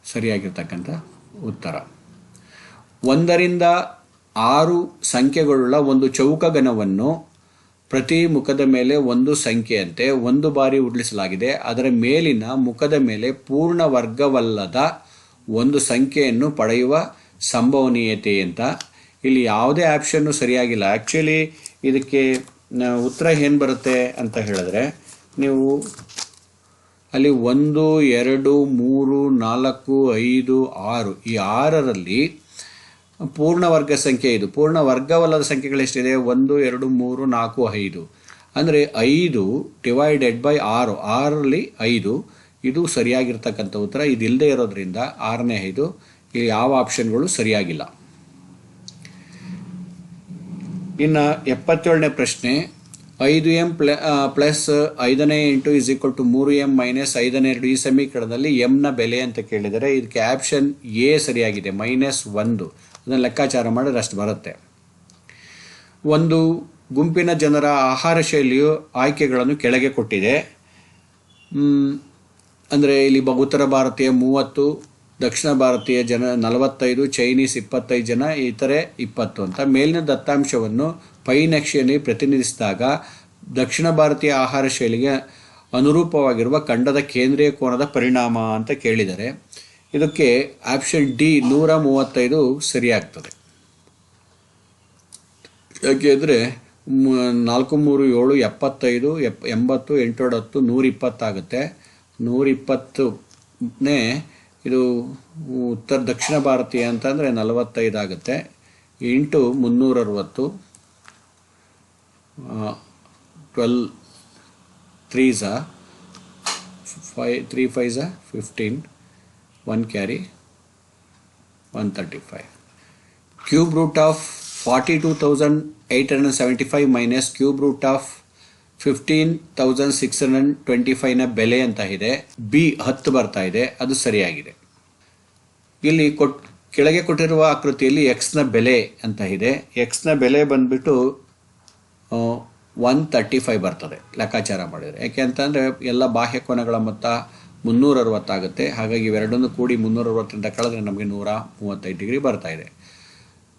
ಸರಿಯಾಗಿರ್ತಕ್ಕಂಥ ಉತ್ತರ. 1 ರಿಂದ 6 ಸಂಖ್ಯೆಗಳುಳ್ಳ ಒಂದು ಚೌಕಘನವನ್ನು ಪ್ರತಿ ಮುಖದ ಮೇಲೆ ಒಂದು ಸಂಖ್ಯೆಯಂತೆ ಒಂದು ಬಾರಿ ಉರುಳಿಸಲಾಗಿದೆ. ಅದರ ಮೇಲಿನ ಮುಖದ ಮೇಲೆ ಪೂರ್ಣ ವರ್ಗವಲ್ಲದ ಒಂದು ಸಂಖ್ಯೆಯನ್ನು ಪಡೆಯುವ ಸಂಭವನೀಯತೆ ಅಂತ. ಇಲ್ಲಿ ಯಾವುದೇ ಆಪ್ಷನ್ನು ಸರಿಯಾಗಿಲ್ಲ. ಆ್ಯಕ್ಚುಲಿ ಇದಕ್ಕೆ ಉತ್ತರ ಏನು ಬರುತ್ತೆ ಅಂತ ಹೇಳಿದ್ರೆ, ನೀವು ಅಲ್ಲಿ 1, 2, 3, 4, 5, 6 ಈ 6ರಲ್ಲಿ ಪೂರ್ಣ ವರ್ಗ ಸಂಖ್ಯೆ ಇದು. ಪೂರ್ಣ ವರ್ಗವಲ್ಲದ ಸಂಖ್ಯೆಗಳೆಷ್ಟಿದೆ? 1, 2, 3, 4, 5. ಅಂದರೆ 5 ಡಿವೈಡೆಡ್ ಬೈ 6, 6ರಲ್ಲಿ 5 ಇದು ಸರಿಯಾಗಿರ್ತಕ್ಕಂಥ ಉತ್ತರ. ಇದಿಲ್ಲದೆ ಇರೋದ್ರಿಂದ 6ನೇ 5 ಇಲ್ಲಿ ಯಾವ ಆಪ್ಷನ್ಗಳು ಸರಿಯಾಗಿಲ್ಲ. ಇನ್ನು 77ನೇ ಪ್ರಶ್ನೆ, 5m ಪ್ಲಸ್ 5ನೇ into is equal to 3m minus 5ನೇ 2 ಈ ಸಮೀಕರಣದಲ್ಲಿ ಎಮ್ನ ಬೆಲೆ ಅಂತ ಕೇಳಿದರೆ ಇದಕ್ಕೆ ಆಪ್ಷನ್ ಎ ಸರಿಯಾಗಿದೆ, -1. ಅದನ್ನು ಲೆಕ್ಕಾಚಾರ ಮಾಡಿದ್ರೆ ಅಷ್ಟು ಬರುತ್ತೆ. ಒಂದು ಗುಂಪಿನ ಜನರ ಆಹಾರ ಶೈಲಿಯು ಆಯ್ಕೆಗಳನ್ನು ಕೆಳಗೆ ಕೊಟ್ಟಿದೆ. ಅಂದರೆ ಇಲ್ಲಿ ಉತ್ತರ ಭಾರತೀಯ 30, ದಕ್ಷಿಣ ಭಾರತೀಯ ಜನ 45, ಚೈನೀಸ್ 25 ಜನ, ಇತರೆ 20 ಅಂತ. ಮೇಲಿನ ದತ್ತಾಂಶವನ್ನು ಪೈ ನಕ್ಷೆಯಲ್ಲಿ ಪ್ರತಿನಿಧಿಸಿದಾಗ ದಕ್ಷಿಣ ಭಾರತೀಯ ಆಹಾರ ಶೈಲಿಗೆ ಅನುರೂಪವಾಗಿರುವ ಖಂಡದ ಕೇಂದ್ರೀಯ ಕೋನದ ಪರಿಣಾಮ ಅಂತ ಕೇಳಿದರೆ ಇದಕ್ಕೆ ಆಪ್ಷನ್ ಡಿ 135 ಸರಿಯಾಗ್ತದೆ. ಯಾಕೆಂದರೆ 4, 3, 7, 75, 80, 8, 10, 120 ಆಗುತ್ತೆ. 120ನೇ ಇದು ದಕ್ಷಿಣ ಭಾರತೀಯ ಅಂತಂದರೆ 45 ಆಗುತ್ತೆ. Into 360, 12 3s 3 5s 15, 1 carry 135. Cube root of 42,875 minus cube root of 15,625ನ ಬೆಲೆ ಅಂತ ಇದೆ. ಬಿ 10 ಬರ್ತಾ ಇದೆ, ಅದು ಸರಿಯಾಗಿದೆ. ಇಲ್ಲಿ ಕೆಳಗೆ ಕೊಟ್ಟಿರುವ ಆಕೃತಿಯಲ್ಲಿ ಎಕ್ಸ್ನ ಬೆಲೆ ಅಂತ ಇದೆ. ಎಕ್ಸ್ನ ಬೆಲೆ ಬಂದ್ಬಿಟ್ಟು 135 ಬರ್ತದೆ ಲೆಕ್ಕಾಚಾರ ಮಾಡಿದರೆ. ಯಾಕೆ ಅಂತಂದರೆ ಎಲ್ಲ ಬಾಹ್ಯ ಕೋನಗಳ ಮೊತ್ತ 360 ಆಗುತ್ತೆ. ಹಾಗಾಗಿ ಇವೆರಡನ್ನು ಕೂಡಿ 360ರಿಂದ ಕಳೆದ್ರೆ ನಮಗೆ 135 ಡಿಗ್ರಿ ಬರ್ತಾ ಇದೆ.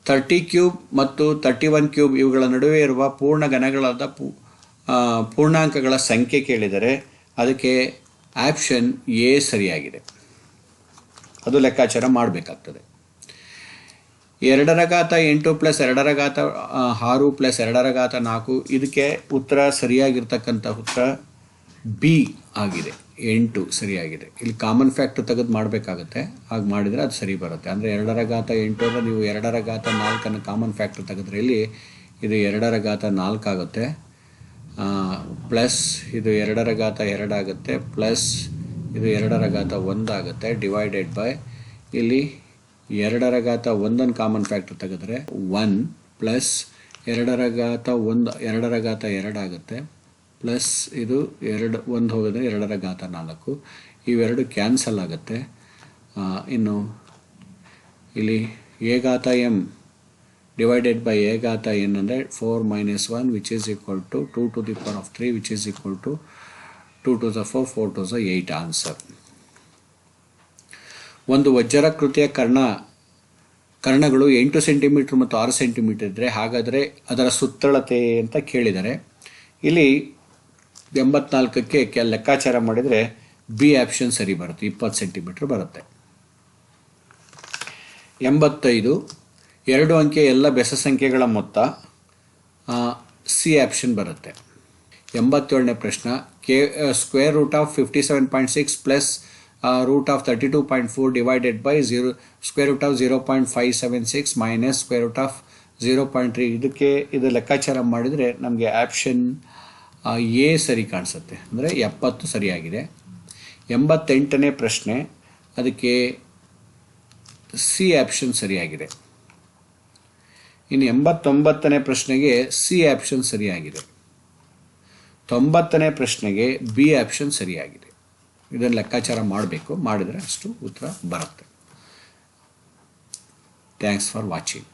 30 ಕ್ಯೂಬ್ ಮತ್ತು 31 ಕ್ಯೂಬ್ ಇವುಗಳ ನಡುವೆ ಇರುವ ಪೂರ್ಣ ಘನಗಳಾದ ಪೂರ್ಣಾಂಕಗಳ ಸಂಖ್ಯೆ ಕೇಳಿದರೆ ಅದಕ್ಕೆ ಆಪ್ಷನ್ ಎ ಸರಿಯಾಗಿದೆ. ಅದು ಲೆಕ್ಕಾಚಾರ ಮಾಡಬೇಕಾಗ್ತದೆ. 2^8 ಪ್ಲಸ್ 2^6 ಪ್ಲಸ್ 2^4 ಇದಕ್ಕೆ ಉತ್ತರ ಸರಿಯಾಗಿರ್ತಕ್ಕಂಥ ಉತ್ತರ ಬಿ ಆಗಿದೆ, 8 ಸರಿಯಾಗಿದೆ. ಇಲ್ಲಿ ಕಾಮನ್ ಫ್ಯಾಕ್ಟರ್ ತೆಗೆದು ಮಾಡಬೇಕಾಗತ್ತೆ. ಹಾಗೆ ಮಾಡಿದರೆ ಅದು ಸರಿ ಬರುತ್ತೆ. ಅಂದರೆ 2^8 ಅಂದರೆ ನೀವು 2^4 ಕಾಮನ್ ಫ್ಯಾಕ್ಟರ್ ತೆಗೆದ್ರೆ ಇಲ್ಲಿ ಇದು 2^4 ಆಗುತ್ತೆ, ಪ್ಲಸ್ ಇದು 2^2 ಆಗುತ್ತೆ, ಪ್ಲಸ್ ಇದು 2^1 ಆಗುತ್ತೆ, ಡಿವೈಡೆಡ್ ಬೈ ಇಲ್ಲಿ 2^1 ಕಾಮನ್ ಫ್ಯಾಕ್ಟರ್ ತೆಗೆದ್ರೆ 1 ಪ್ಲಸ್ 2^2 ಆಗುತ್ತೆ, ಪ್ಲಸ್ ಇದು 1 ಹೋಗಿದ್ರೆ 2^4 ಇವೆರಡು ಕ್ಯಾನ್ಸಲ್ ಆಗುತ್ತೆ. ಇನ್ನು ಇಲ್ಲಿ a(m) ಡಿವೈಡೆಡ್ ಬೈ a(n) ಅಂದರೆ 4 - 1 which is equal to 2 to the power of 3 which is equal to 2 to the 4, 4 to the 8 answer. ಒಂದು ವಜ್ರಾಕೃತಿಯ ಕರ್ಣಗಳು 8 ಸೆಂಟಿಮೀಟರ್ ಮತ್ತು 6 ಸೆಂಟಿಮೀಟರ್ ಇದ್ದರೆ ಹಾಗಾದರೆ ಅದರ ಸುತ್ತಳತೆ ಅಂತ ಕೇಳಿದರೆ ಇಲ್ಲಿ 84ಕ್ಕೆ ಲೆಕ್ಕಾಚಾರ ಮಾಡಿದರೆ ಬಿ ಆಪ್ಷನ್ ಸರಿ ಬರುತ್ತೆ, 20 ಸೆಂಟಿಮೀಟರ್ ಬರುತ್ತೆ. 85 2 ಅಂಕೆ ಎಲ್ಲ ಬೆಸ ಸಂಖ್ಯೆಗಳ ಮೊತ್ತ ಸಿ ಆಪ್ಷನ್ ಬರುತ್ತೆ. 87ನೇ ಪ್ರಶ್ನೆ, square root of 57.6 plus root of 32.4 divided by square root of 0.576 minus square root of 0.3 ಇದು ಲೆಕ್ಕಾಚಾರ ಮಾಡಿದರೆ ನಮಗೆ ಆಪ್ಷನ್ ಎ ಸರಿ ಕಾಣಿಸುತ್ತೆ, ಅಂದರೆ 70 ಸರಿಯಾಗಿದೆ. 88ನೇ ಪ್ರಶ್ನೆ, ಅದಕ್ಕೆ ಸಿ ಆಪ್ಷನ್ ಸರಿಯಾಗಿದೆ. ಇನ್ನು 89ನೇ ಪ್ರಶ್ನೆಗೆ ಸಿ ಆಪ್ಷನ್ ಸರಿಯಾಗಿದೆ. 90ನೇ ಪ್ರಶ್ನೆಗೆ ಬಿ ಆಪ್ಷನ್ ಸರಿಯಾಗಿದೆ. ಇದನ್ನು ಲೆಕ್ಕಾಚಾರ ಮಾಡಬೇಕು, ಮಾಡಿದರೆ ಅಷ್ಟು ಉತ್ತರ ಬರುತ್ತೆ. Thanks for watching.